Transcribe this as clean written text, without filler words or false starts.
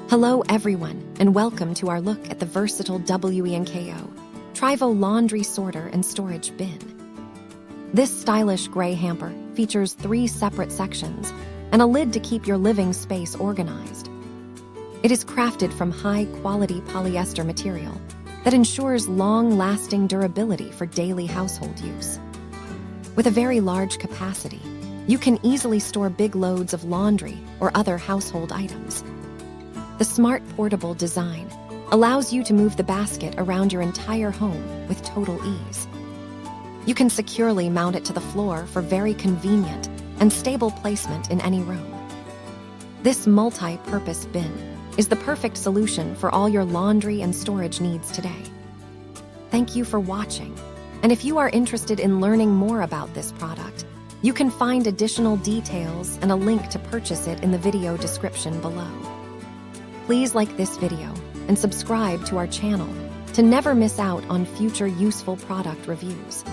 Hello everyone, and welcome to our look at the versatile WENKO Trivo Laundry Sorter and Storage Bin. This stylish gray hamper features 3 separate sections and a lid to keep your living space organized. It is crafted from high-quality polyester material that ensures long-lasting durability for daily household use. With a very large capacity, you can easily store big loads of laundry or other household items. The smart portable design allows you to move the basket around your entire home with total ease. You can securely mount it to the floor for very convenient and stable placement in any room. This multi-purpose bin is the perfect solution for all your laundry and storage needs today. Thank you for watching, and if you are interested in learning more about this product, you can find additional details and a link to purchase it in the video description below. Please like this video and subscribe to our channel to never miss out on future useful product reviews.